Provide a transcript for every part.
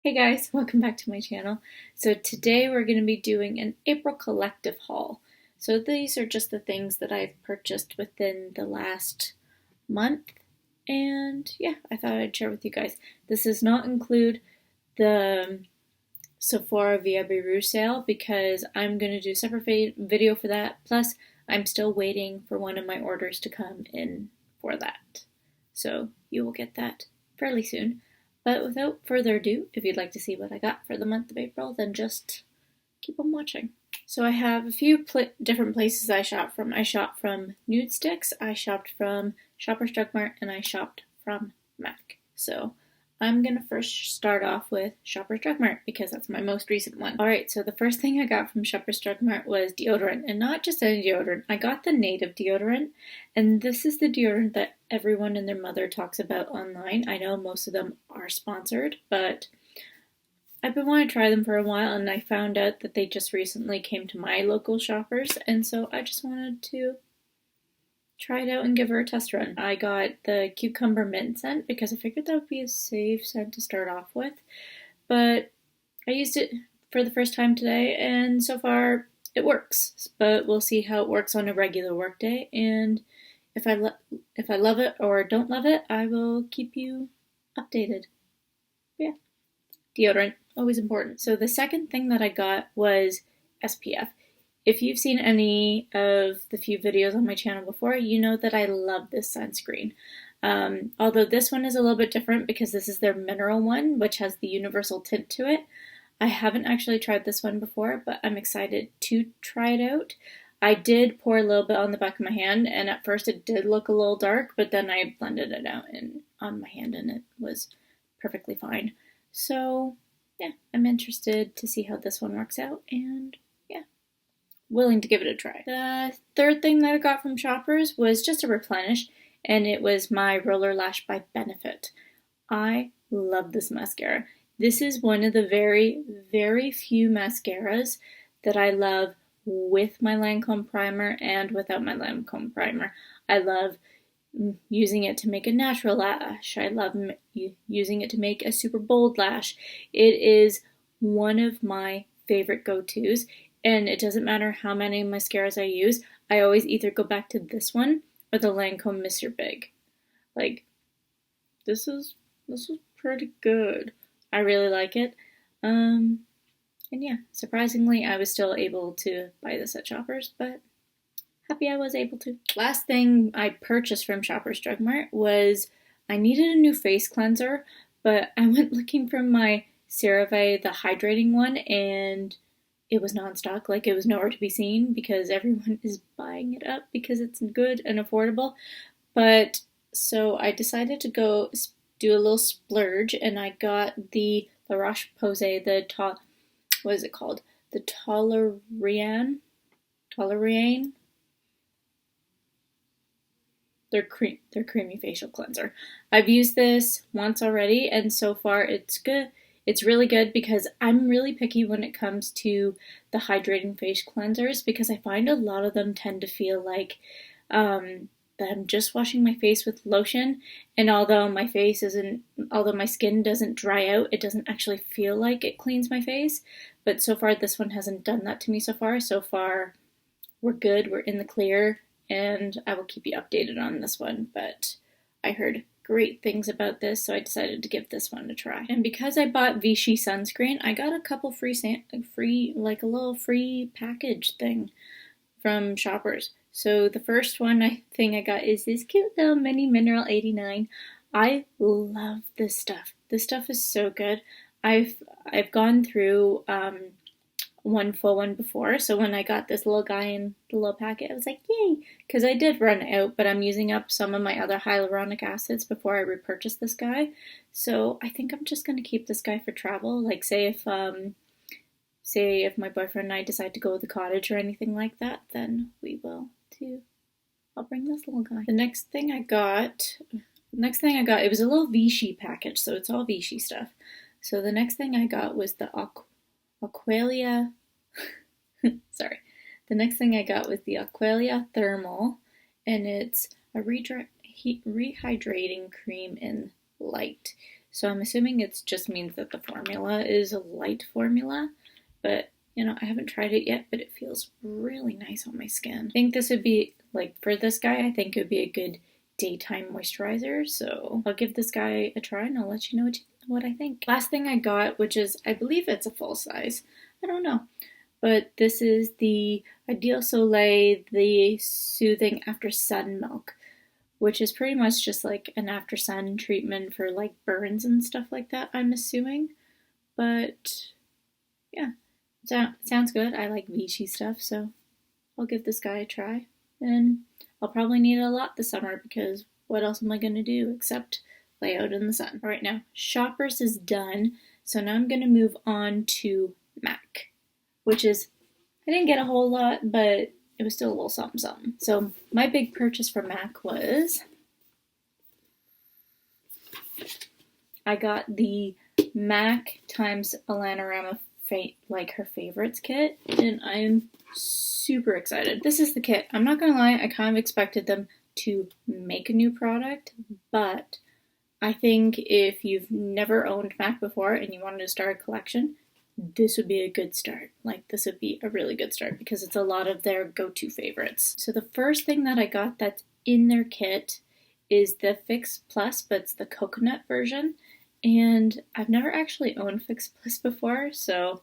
Hey guys, welcome back to my channel. So today we're going to be doing an April collective haul. So these are just the things that I've purchased within the last month, and yeah, I thought I'd share with you guys. This does not include the Sephora Via Beru sale because I'm going to do a separate video for that, plus I'm still waiting for one of my orders to come in for that. So you will get that fairly soon. But without further ado, if you'd like to see what I got for the month of April, then just keep on watching. So I have a few different places I shop from. I shopped from Nudestix, I shopped from Shoppers Drugmart, and I shopped from Mac. So I'm going to first start off with Shoppers Drugmart because that's my most recent one. Alright, so the first thing I got from Shoppers Drugmart was deodorant, and not just any deodorant. I got the native deodorant, and this is the deodorant that everyone and their mother talks about online. I know most of them are sponsored, but I've been wanting to try them for a while, and I found out that they just recently came to my local Shoppers, and so I just wanted to try it out and give her a test run. I got the cucumber mint scent because I figured that would be a safe scent to start off with, but I used it for the first time today, and so far it works, but we'll see how it works on a regular workday, and if I love it or don't love it, I will keep you updated. Yeah, deodorant, always important. So the second thing that I got was SPF. If you've seen any of the few videos on my channel before, you know that I love this sunscreen. Although this one is a little bit different because this is their mineral one, which has the universal tint to it. I haven't actually tried this one before, but I'm excited to try it out. I did pour a little bit on the back of my hand, and at first it did look a little dark, but then I blended it out on my hand and it was perfectly fine. So yeah, I'm interested to see how this one works out, and yeah, willing to give it a try. The third thing that I got from Shoppers was just a replenish, and it was my Roller Lash by Benefit. I love this mascara. This is one of the very, very few mascaras that I love with my Lancome primer and without my Lancome primer. I love using it to make a natural lash. I love using it to make a super bold lash. It is one of my favorite go-tos, and it doesn't matter how many mascaras I use, I always either go back to this one or the Lancome Mr. Big. Like, this is pretty good. I really like it. And yeah, surprisingly, I was still able to buy this at Shoppers, but happy I was able to. Last thing I purchased from Shoppers Drug Mart was I needed a new face cleanser, but I went looking for my CeraVe, the hydrating one, and it was non-stock. Like, it was nowhere to be seen because everyone is buying it up because it's good and affordable. But so I decided to go do a little splurge, and I got the La Roche-Posay, what is it called? The Toleriane? Their creamy facial cleanser. I've used this once already, and so far it's good. It's really good because I'm really picky when it comes to the hydrating face cleansers because I find a lot of them tend to feel like that I'm just washing my face with lotion, and although my skin doesn't dry out, it doesn't actually feel like it cleans my face. But so far this one hasn't done that to me so far. So far we're good, we're in the clear, and I will keep you updated on this one. But I heard great things about this, so I decided to give this one a try. And because I bought Vichy sunscreen, I got a couple like a little free package thing from Shoppers. So the first thing I got is this cute little mini mineral 89. I love this stuff. This stuff is so good. I've gone through one full one before, so when I got this little guy in the little packet, I was like, yay! Because I did run out, but I'm using up some of my other hyaluronic acids before I repurchase this guy. So I think I'm just going to keep this guy for travel. Like, say if my boyfriend and I decide to go to the cottage or anything like that, then we will too. I'll bring this little guy. The next thing I got, it was a little Vichy package, so it's all Vichy stuff. So the next thing I got was the Aqualia, sorry. The next thing I got was the Aqualia Thermal, and it's a rehydrating cream in light. So I'm assuming it just means that the formula is a light formula, but you know, I haven't tried it yet, but it feels really nice on my skin. I think this would be, like, for this guy, I think it would be a good daytime moisturizer, so I'll give this guy a try and I'll let you know what I think. Last thing I got, which is, I believe it's a full size, I don't know, but this is the Ideal Soleil, the Soothing After Sun Milk, which is pretty much just like an after sun treatment for like burns and stuff like that, I'm assuming. But yeah, sounds good. I like Vichy stuff, so I'll give this guy a try. And I'll probably need it a lot this summer because what else am I going to do except lay out in the sun? All right, now Shoppers is done, so now I'm going to move on to Mac, which is, I didn't get a whole lot, but it was still a little something something. So my big purchase for Mac was, I got the Mac times Alanorama like her favorites kit, and I'm super excited. This is the kit. I'm not gonna lie, I kind of expected them to make a new product, but I think if you've never owned Mac before and you wanted to start a collection, this would be a good start. Like, this would be a really good start because it's a lot of their go-to favorites. So the first thing that I got that's in their kit is the Fix Plus, but it's the coconut version. And I've never actually owned Fix Plus before, so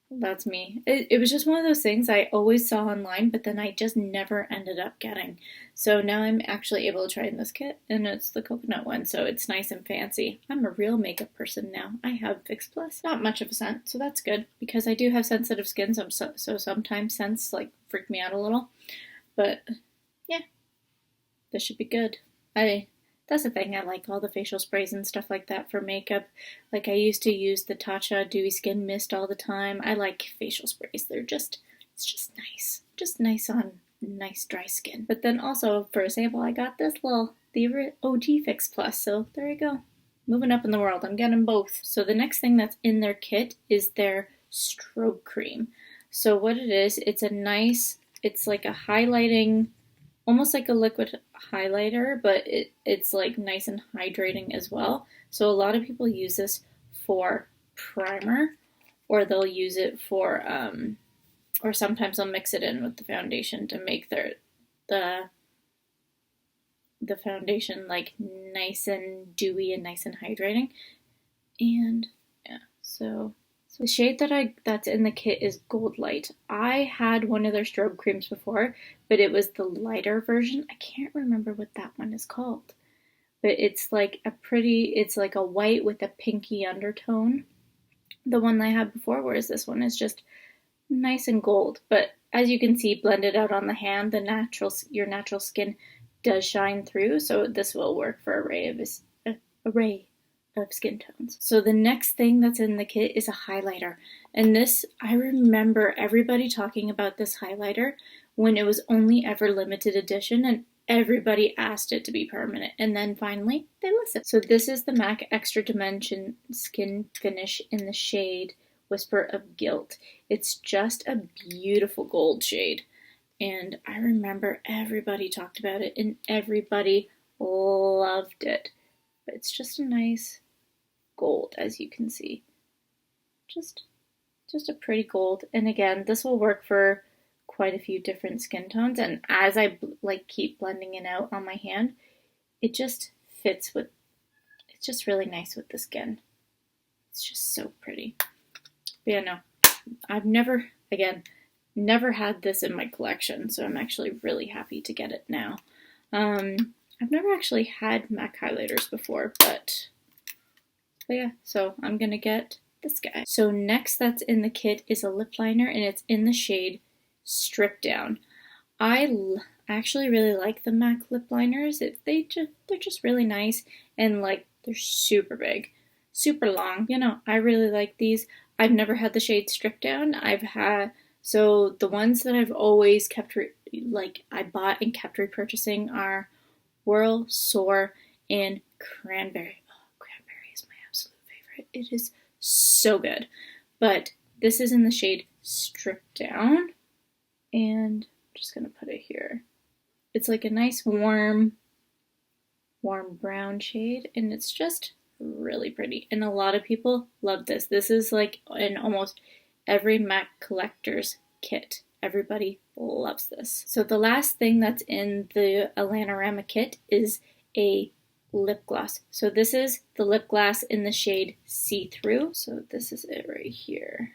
that's me. It was just one of those things I always saw online, but then I just never ended up getting. So now I'm actually able to try in this kit, and it's the coconut one, so it's nice and fancy. I'm a real makeup person now. I have Fix Plus. Not much of a scent, so that's good, because I do have sensitive skin, so sometimes scents like freak me out a little. But yeah, this should be good. That's the thing, I like all the facial sprays and stuff like that for makeup. Like, I used to use the Tatcha Dewy Skin Mist all the time. I like facial sprays. It's just nice. Just nice on nice dry skin. But then also, for a sample, I got this the OG Fix Plus, so there you go. Moving up in the world, I'm getting both. So the next thing that's in their kit is their strobe cream. So what it is, it's like a highlighting, almost like a liquid highlighter, but it's like nice and hydrating as well. So a lot of people use this for primer, or they'll use it for, or sometimes they'll mix it in with the foundation to make the foundation like nice and dewy and nice and hydrating. And yeah, so the shade that's in the kit is Gold Light. I had one of their strobe creams before, but it was the lighter version. I can't remember what that one is called. But it's like it's like a white with a pinky undertone. The one I had before, whereas this one is just nice and gold. But as you can see, blended out on the hand, your natural skin does shine through, so this will work for an array of skin tones. So the next thing that's in the kit is a highlighter. And this, I remember everybody talking about this highlighter when it was only ever limited edition and everybody asked it to be permanent. And then finally, they listened. So this is the MAC Extra Dimension Skin Finish in the shade Whisper of Guilt. It's just a beautiful gold shade. And I remember everybody talked about it and everybody loved it. But it's just a nice gold, as you can see. Just a pretty gold. And again, this will work for quite a few different skin tones. And as I keep blending it out on my hand, it just fits with, it's just really nice with the skin. It's just so pretty. But yeah, no, I've never had this in my collection, so I'm actually really happy to get it now. I've never actually had MAC highlighters before, but yeah, so I'm gonna get this guy. So next that's in the kit is a lip liner, and it's in the shade Strip Down. I actually really like the MAC lip liners. They're just really nice, and like they're super big, super long. You know, I really like these. I've never had the shade Strip Down. So the ones that I've always kept, I bought and kept repurchasing are Whirl, Soar, and Cranberry. Oh, Cranberry is my absolute favorite. It is so good. But this is in the shade Strip Down, and I'm just going to put it here. It's like a nice warm brown shade, and it's just really pretty. And a lot of people love this. This is like in almost every MAC collector's kit. Everybody loves this. So the last thing that's in the Alanorama kit is a lip gloss. So this is the lip gloss in the shade See-Through. So this is it right here.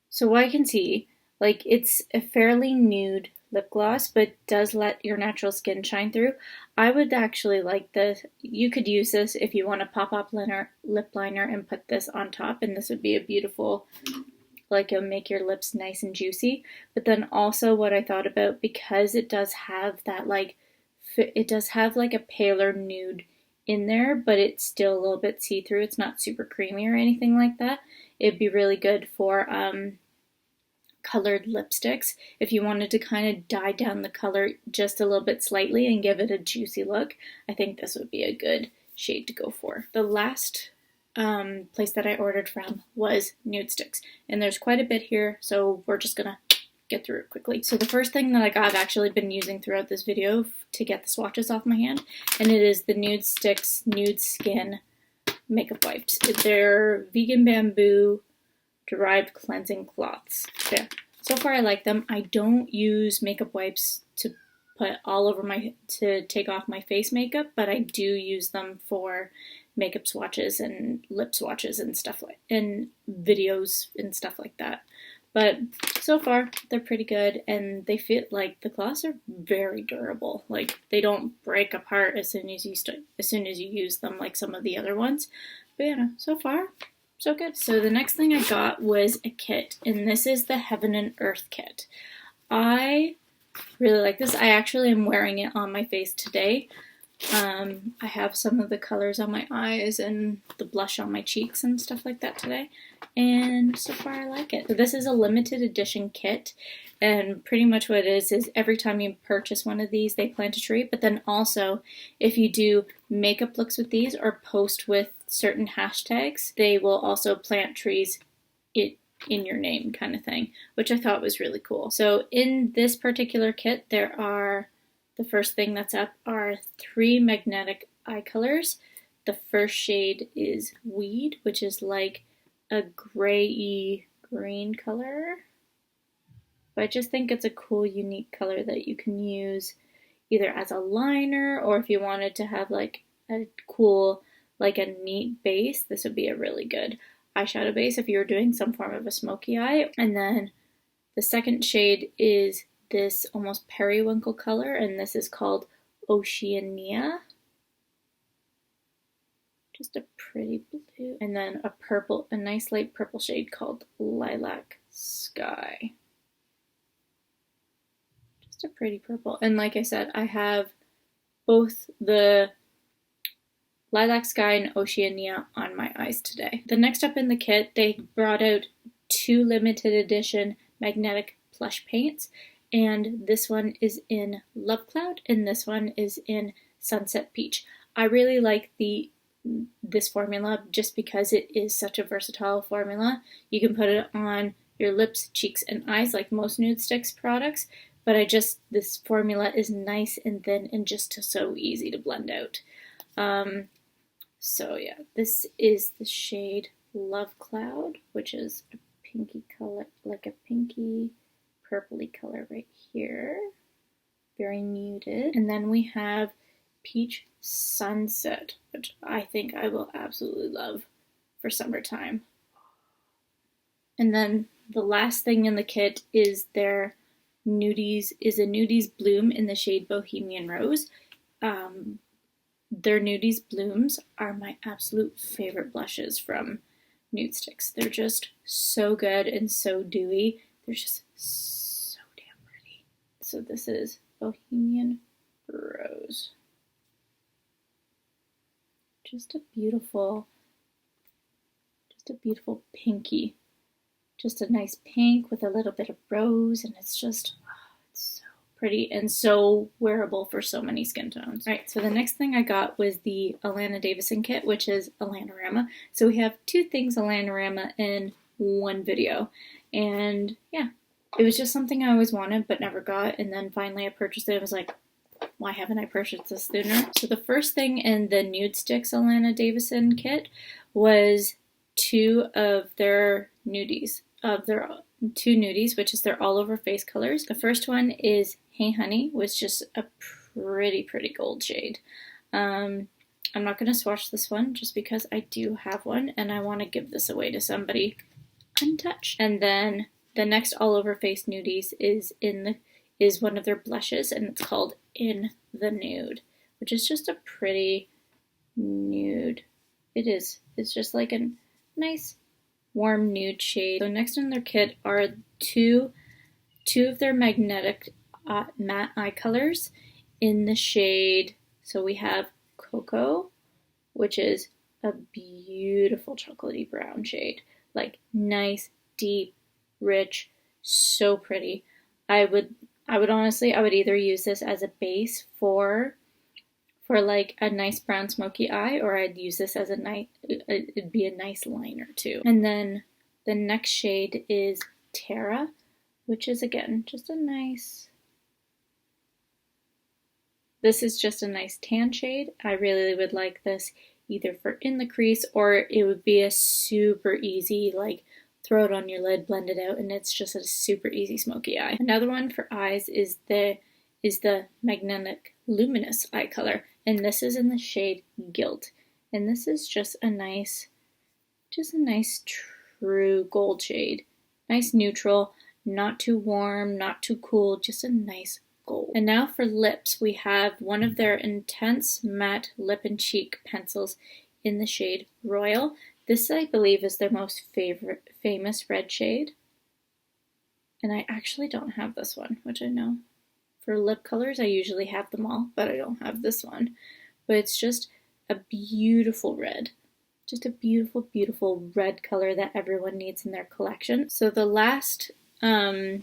So what I can see, like, it's a fairly nude lip gloss, but does let your natural skin shine through. I would actually like this. You could use this if you want a pop-up lip liner and put this on top, and this would be a beautiful, like, it'll make your lips nice and juicy. But then also what I thought about, because it does have that, like, it does have like a paler nude in there, but it's still a little bit see-through. It's not super creamy or anything like that. It'd be really good for colored lipsticks if you wanted to kind of dye down the color just a little bit slightly and give it a juicy look. I think this would be a good shade to go for. The last place that I ordered from was Nudestix, and there's quite a bit here, so we're just gonna get through it quickly. So the first thing that I've actually been using throughout this video to get the swatches off my hand, and it is the Nudestix Nude Skin makeup wipes. They're vegan bamboo derived cleansing cloths. Yeah. So far I like them. I don't use makeup wipes to put all over to take off my face makeup, but I do use them for makeup swatches and lip swatches and stuff and videos and stuff like that. But so far, they're pretty good, and they fit, like, the cloths are very durable. Like, they don't break apart as soon as you use them, like some of the other ones. But yeah, so far, so good. So the next thing I got was a kit, and this is the Heaven and Earth kit. I really like this. I actually am wearing it on my face today. I have some of the colors on my eyes and the blush on my cheeks and stuff like that today, and so far I like it. So this is a limited edition kit, and pretty much what it is every time you purchase one of these, they plant a tree, but then also if you do makeup looks with these or post with certain hashtags, they will also plant trees in your name kind of thing, which I thought was really cool. So in this particular kit, the first thing that's up are 3 magnetic eye colors. The first shade is Weed, which is like a gray-y green color. But I just think it's a cool, unique color that you can use either as a liner, or if you wanted to have like a cool, like a neat base, this would be a really good eyeshadow base if you were doing some form of a smoky eye. And then the second shade is this almost periwinkle color, and this is called Oceania. Just a pretty blue. And then a nice light purple shade called Lilac Sky. Just a pretty purple. And like I said, I have both the Lilac Sky and Oceania on my eyes today. The next up in the kit, they brought out 2 limited edition magnetic plush paints. And this one is in Love Cloud, and this one is in Sunset Peach. I really like this formula just because it is such a versatile formula. You can put it on your lips, cheeks, and eyes like most Nudestix products, but this formula is nice and thin and just so easy to blend out. So yeah, this is the shade Love Cloud, which is a pinky color, like a pinky purpley color right here, very muted. And then we have Peach Sunset, which I think I will absolutely love for summertime. And then the last thing in the kit is their Nudies Bloom in the shade Bohemian Rose. Their Nudies Blooms are my absolute favorite blushes from Nudestix. They're just so good and so dewy. They're just so damn pretty. So this is Bohemian Rose. Just a beautiful pinky. Just a nice pink with a little bit of rose, and it's just, it's so pretty and so wearable for so many skin tones. All right, so the next thing I got was the Alana Davison kit, which is Alanorama. So we have 2 things Alanorama in one video, and yeah, it was just something I always wanted but never got, and then finally I purchased it. I was like, why haven't I purchased this sooner? So the first thing in the Nudestix Alana Davison kit was two of their nudies, which is their all over face colors. The first one is Hey Honey, which is just a pretty gold shade. I'm not going to swatch this one just because I do have one and I want to give this away to somebody untouched. And then the next all over face nudies is one of their blushes, and it's called In the Nude, which is just a pretty nude. It's just like a nice warm nude shade. So next in their kit are two of their magnetic matte eye colors in the shade. So we have Cocoa, which is a beautiful chocolatey brown shade, like nice, deep, rich, so pretty. I would either use this as a base for like a nice brown smoky eye, or I'd use this as it'd be a nice liner too. And then the next shade is Terra, which is again just a nice, this is just a nice tan shade. I really would like this either for in the crease, or it would be a super easy, like, throw it on your lid, blend it out, and it's just a super easy smoky eye. Another one for eyes is the Magnetic Luminous eye color, and this is in the shade Guilt. And this is just a nice true gold shade. Nice neutral, not too warm, not too cool, just a nice gold. And now for lips, we have one of their Intense Matte Lip and Cheek pencils in the shade Royal. This, I believe, is their most famous red shade. And I actually don't have this one, which I know. For lip colors, I usually have them all, but I don't have this one. But it's just a beautiful red. Just a beautiful, beautiful red color that everyone needs in their collection. So the last item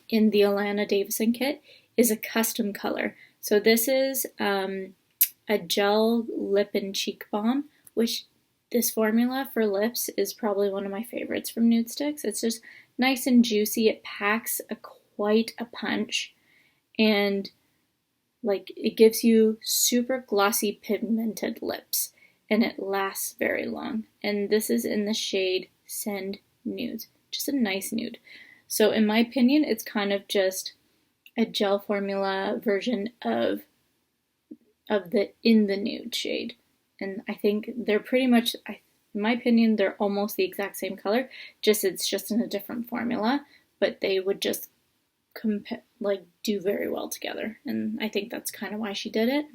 in the Alana Davison kit is a custom color. So this is a gel lip and cheek balm, which this formula for lips is probably one of my favorites from Nudestix. It's just nice and juicy. It packs quite a punch, and like it gives you super glossy pigmented lips, and it lasts very long. And this is in the shade Send Nudes, just a nice nude. So in my opinion, it's kind of just a gel formula version of the In the Nude shade. And I think they're pretty much, in my opinion, they're almost the exact same color, it's just in a different formula, but they would just do very well together. And I think that's kind of why she did it.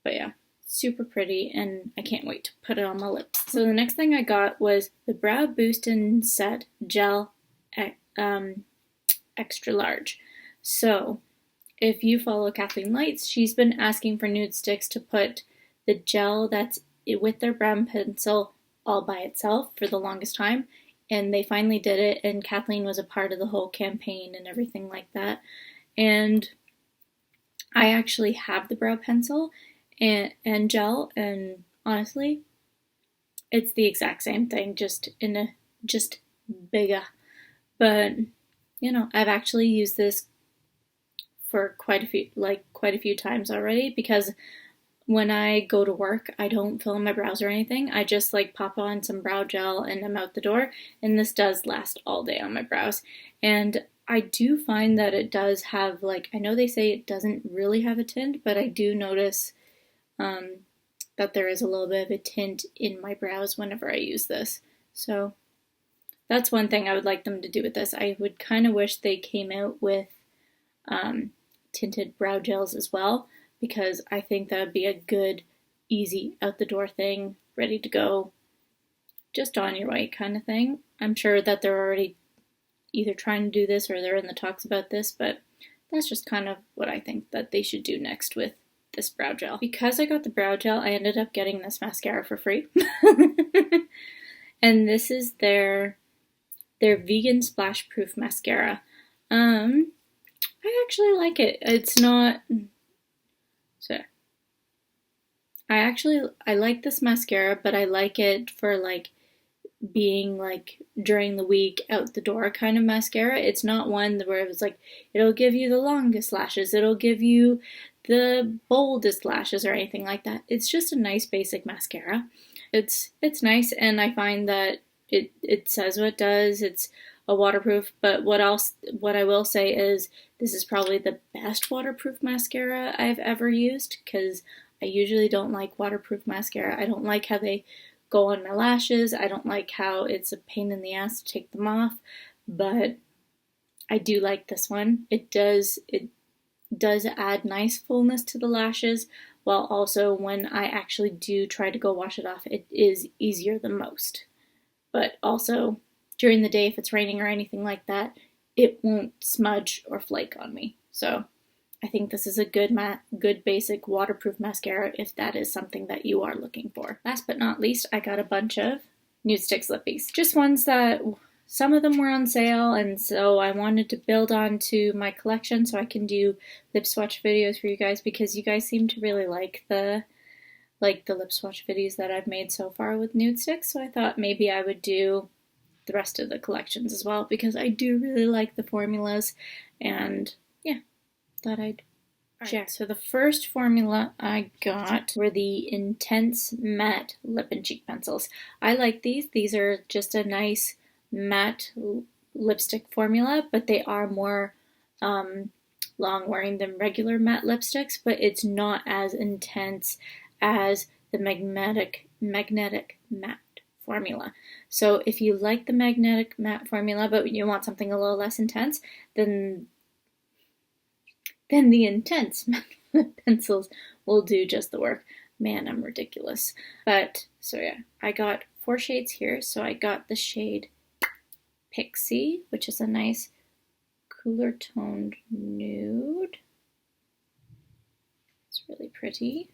But yeah, super pretty, and I can't wait to put it on my lips. So the next thing I got was the Brow Boostin' Set Gel Extra Large. So if you follow Kathleen Lights, she's been asking for Nudestix to put the gel that's with their brown pencil all by itself for the longest time, and they finally did it, and Kathleen was a part of the whole campaign and everything like that. And I actually have the brow pencil and gel, and honestly, it's the exact same thing, just bigger. But you know, I've actually used this for quite a few times already, because when I go to work, I don't fill in my brows or anything. I just pop on some brow gel and I'm out the door, and this does last all day on my brows. And I do find that it does have, I know they say it doesn't really have a tint, but I do notice that there is a little bit of a tint in my brows whenever I use this. So that's one thing I would like them to do with this. I would kind of wish they came out with tinted brow gels as well, because I think that would be a good, easy, out-the-door thing, ready to go, just on your way kind of thing. I'm sure that they're already either trying to do this or they're in the talks about this, but that's just kind of what I think that they should do next with this brow gel. Because I got the brow gel, I ended up getting this mascara for free. And this is their vegan splash proof mascara. I actually like it. It's not... So, I like this mascara, but I like it for being like during the week out the door kind of mascara. It's not one where it's like it'll give you the longest lashes, it'll give you the boldest lashes or anything like that. It's just a nice basic mascara. It's nice, and I find that it says what it does. It's a waterproof, but what I will say is this is probably the best waterproof mascara I've ever used, because I usually don't like waterproof mascara. I don't like how they go on my lashes. I don't like how it's a pain in the ass to take them off, but I do like this one. It does add nice fullness to the lashes, while also when I actually do try to go wash it off, it is easier than most. But also during the day, if it's raining or anything like that, it won't smudge or flake on me. So I think this is a good basic waterproof mascara if that is something that you are looking for. Last but not least, I got a bunch of Nudestix lippies. Just ones that some of them were on sale, and so I wanted to build on to my collection so I can do lip swatch videos for you guys, because you guys seem to really like the lip swatch videos that I've made so far with Nudestix. So I thought maybe I would do the rest of the collections as well, because I do really like the formulas, and yeah, thought I'd share. Right. So the first formula I got were the Intense Matte Lip and Cheek Pencils. I like these. These are just a nice matte lipstick formula, but they are more long wearing than regular matte lipsticks, but it's not as intense as the magnetic matte formula. So if you like the magnetic matte formula but you want something a little less intense, then the Intense pencils will do just the work. Man, I'm ridiculous. But so yeah, I got 4 shades here. So I got the shade Pixie, which is a nice cooler toned nude. It's really pretty.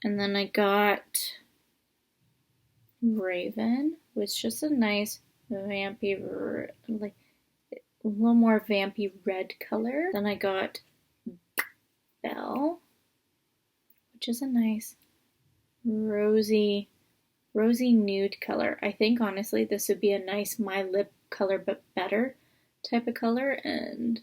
And then I got Raven, which is just a nice vampy, like a little more vampy red color. Then I got Belle, which is a nice rosy nude color. I think honestly this would be a nice my lip color but better type of color, and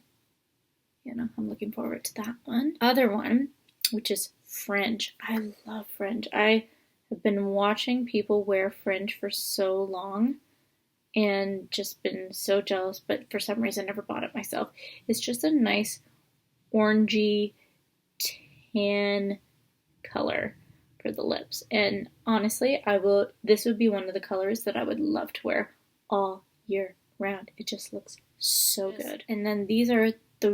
you know, I'm looking forward to that one. Other one, which is Fringe. I love Fringe. I have been watching people wear Fringe for so long and just been so jealous, but for some reason never bought it myself. It's just a nice orangey tan color for the lips, and honestly this would be one of the colors that I would love to wear all year round. It just looks so good. And then these are the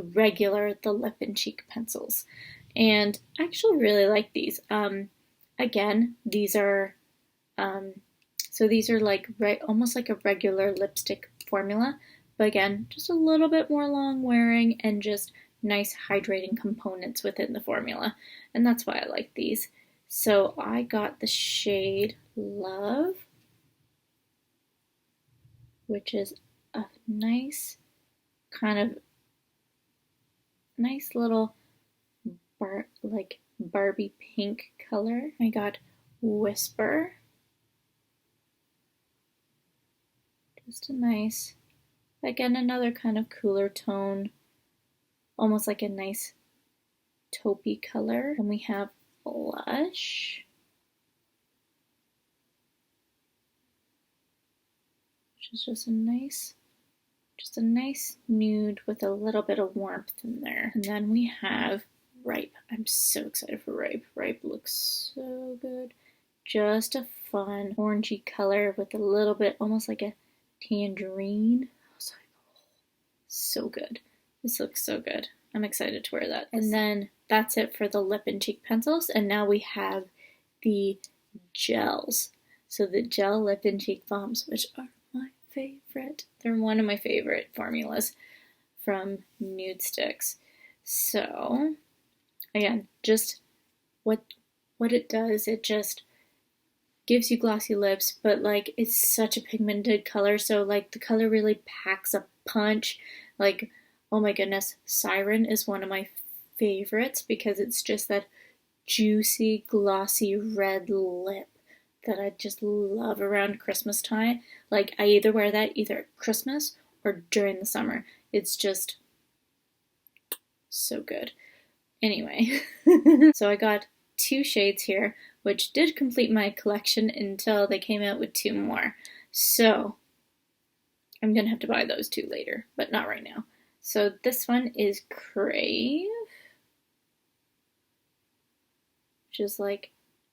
lip and cheek pencils, and I actually really like these. Again, these are like almost like a regular lipstick formula, but again, just a little bit more long wearing and just nice hydrating components within the formula, and that's why I like these. So I got the shade Love, which is a nice little Barbie pink color. I got Whisper, just a nice, again, another kind of cooler tone, almost like a nice taupey color. And we have Blush, which is just a nice nude with a little bit of warmth in there. And then we have Ripe. I'm so excited for Ripe. Ripe looks so good. Just a fun orangey color with a little bit, almost like a tangerine. I was like, oh, so good. This looks so good. I'm excited to wear that. And then that's it for the lip and cheek pencils. And now we have the gels. So the gel lip and cheek balms, which are my favorite. They're one of my favorite formulas from Nudestix. So again, just what it does, it just gives you glossy lips, but like it's such a pigmented color, so like the color really packs a punch. Like, oh my goodness, Siren is one of my favorites because it's just that juicy, glossy red lip that I just love around Christmas time. Like, I either wear that either at Christmas or during the summer. It's just so good. Anyway, so I got 2 shades here, which did complete my collection until they came out with 2 more. So I'm gonna have to buy those 2 later, but not right now. So this one is Crave, which is like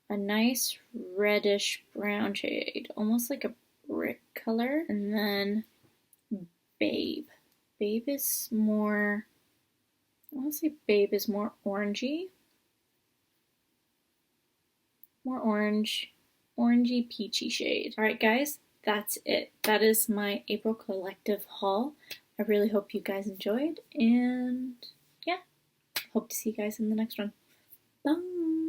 a nice reddish brown shade, almost like a brick color. And then Babe. Babe is more, I want to say Babe is more orangey. More orangey peachy shade. Alright guys, that's it. That is my April collective haul. I really hope you guys enjoyed, and yeah, hope to see you guys in the next one. Bye!